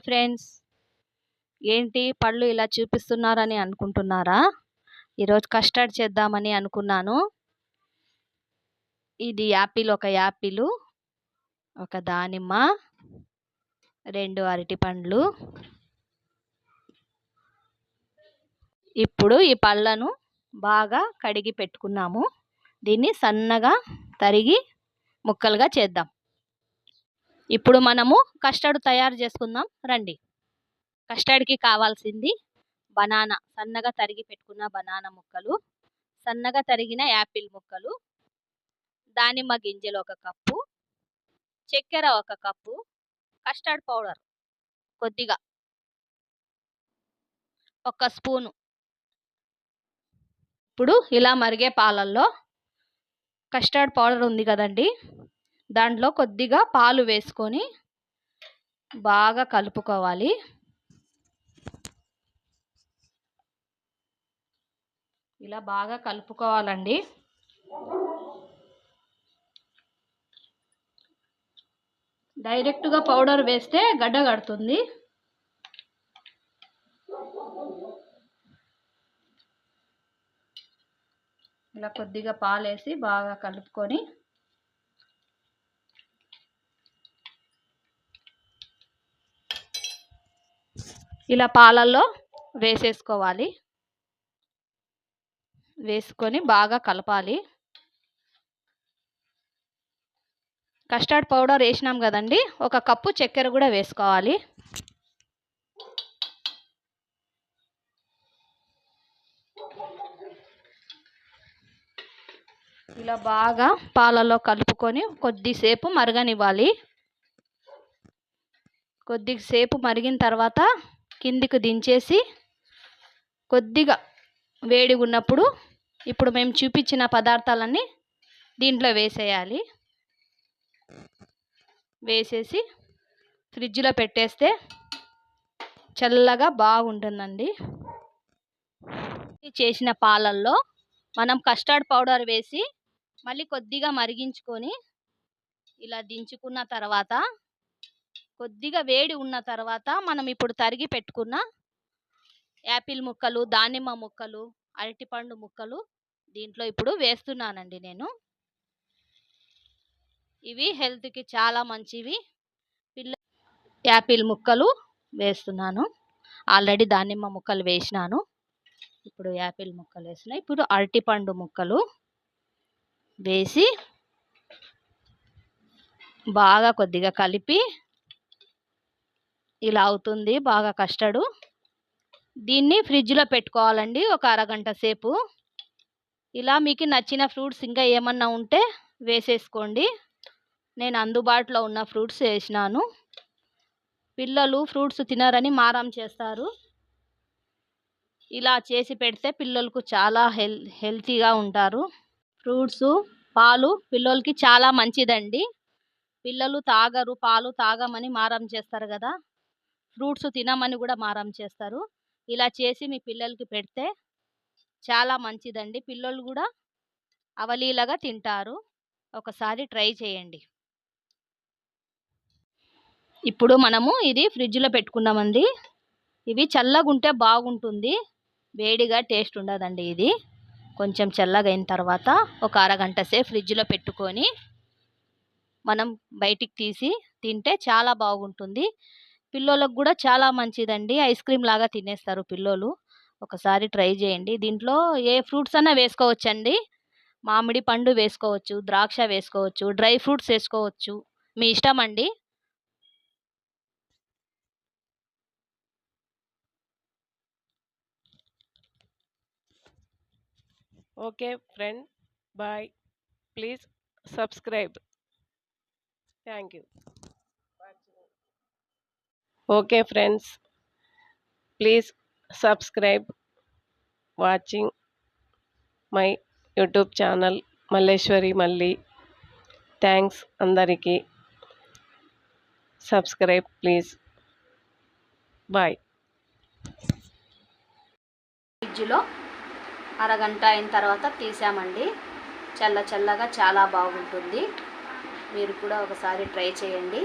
Friends, ఏంటి పళ్ళు ఇలా చూపిస్తున్నారని అనుకుంటున్నారా? ఈరోజు కస్టర్డ్ చేద్దామని అనుకున్నాను. ఇది ఒక యాపిల్, ఒక దానిమ్మ, 2 అరటి పండ్లు. ఇప్పుడు ఈ పళ్ళను బాగా కడిగి పెట్టుకున్నాము. దీన్ని సన్నగా తరిగి ముక్కలుగా చేద్దాం. ఇప్పుడు మనము కస్టర్డ్ తయారు చేసుకుందాం రండి. కస్టర్డ్కి కావాల్సింది బనానా, సన్నగా తరిగి పెట్టుకున్న బనానా ముక్కలు, సన్నగా తరిగిన యాపిల్ ముక్కలు, దానిమ్మ గింజలు 1 కప్పు, చక్కెర 1 కప్పు, కస్టర్డ్ పౌడర్ కొద్దిగా 1 స్పూను. ఇప్పుడు ఇలా మరిగే పాలల్లో కస్టర్డ్ పౌడర్ ఉంది కదండి, దాంట్లో కొద్దిగా పాలు వేసుకొని బాగా కలుపుకోవాలి. ఇలా బాగా కలుపుకోవాలండి. డైరెక్ట్గా పౌడర్ వేస్తే గడ్డ కడుతుంది. ఇలా కొద్దిగా పాలు వేసి బాగా కలుపుకొని ఇలా పాలల్లో వేసేసుకోవాలి. వేసుకొని బాగా కలపాలి. కస్టర్డ్ పౌడర్ వేసినాం కదండి, 1 కప్పు చక్కెర కూడా వేసుకోవాలి. ఇలా బాగా పాలలో కలుపుకొని కొద్దిసేపు మరగనివ్వాలి. కొద్దిసేపు మరిగిన తర్వాత కిందికి దించేసి కొద్దిగా వేడిగా ఉన్నప్పుడు ఇప్పుడు మేము చూపించిన పదార్థాలన్నీ దీంట్లో వేసేయాలి. వేసేసి ఫ్రిడ్జ్లో పెట్టేస్తే చల్లగా బాగుంటుందండి. చేసిన పాలల్లో మనం కస్టర్డ్ పౌడర్ వేసి మళ్ళీ కొద్దిగా మరిగించుకొని ఇలా దించుకున్న తర్వాత కొద్దిగా వేడి ఉన్న తర్వాత మనం ఇప్పుడు తరిగి పెట్టుకున్న యాపిల్ ముక్కలు, దానిమ్మ ముక్కలు, అరటిపండు ముక్కలు దీంట్లో ఇప్పుడు వేస్తున్నానండి నేను. ఇవి హెల్త్కి చాలా మంచివి. యాపిల్ ముక్కలు వేస్తున్నాను. ఆల్రెడీ దానిమ్మ ముక్కలు వేసినాను. ఇప్పుడు యాపిల్ ముక్కలు వేసినా. ఇప్పుడు అరటిపండు ముక్కలు వేసి బాగా కొద్దిగా కలిపి ఇలా అవుతుంది బాగా కస్టర్డ్. దీన్ని ఫ్రిడ్జ్లో పెట్టుకోవాలండి 1 అరగంట సేపు. ఇలా మీకు నచ్చిన ఫ్రూట్స్ ఇంకా ఏమన్నా ఉంటే వేసేసుకోండి. నేను అందుబాటులో ఉన్న ఫ్రూట్స్ వేసినాను. పిల్లలు ఫ్రూట్స్ తినరని మారం చేస్తారు. ఇలా చేసి పెడితే పిల్లలకు చాలా హెల్తీగా ఉంటారు. ఫ్రూట్స్, పాలు పిల్లలకి చాలా మంచిదండి. పిల్లలు తాగరు, పాలు తాగమని మారం చేస్తారు కదా, ఫ్రూట్స్ తినమని కూడా మారం చేస్తారు. ఇలా చేసి మీ పిల్లలకి పెడితే చాలా మంచిదండి. పిల్లలు కూడా అవలీలగా తింటారు. ఒకసారి ట్రై చేయండి. ఇప్పుడు మనము ఇది ఫ్రిడ్జ్లో పెట్టుకున్నామండి. ఇవి చల్లగా ఉంటే బాగుంటుంది, వేడిగా టేస్ట్ ఉండదండి. ఇది కొంచెం చల్లగా అయిన తర్వాత 1 అరగంట సేపు ఫ్రిడ్జ్లో పెట్టుకొని మనం బయటికి తీసి తింటే చాలా బాగుంటుంది. పిల్లలకు కూడా చాలా మంచిదండి. ఐస్ క్రీమ్ లాగా తినేస్తారు పిల్లలు. ఒకసారి ట్రై చేయండి. దీంట్లో ఏ ఫ్రూట్స్ అన్నా వేసుకోవచ్చండి. మామిడి పండు వేసుకోవచ్చు, ద్రాక్ష వేసుకోవచ్చు, డ్రై ఫ్రూట్స్ వేసుకోవచ్చు, మీ ఇష్టం అండి. Okay friend, bye. Please subscribe. Thank you. Okay friends, please subscribe watching my YouTube channel Malleshwari Malli. Thanks andariki. Subscribe please. Bye. ఫ్రిడ్జ్లో అరగంట అయిన తర్వాత తీసామండి. చల్లగా చాలా బాగుంటుంది. మీరు కూడా ఒకసారి ట్రై చేయండి.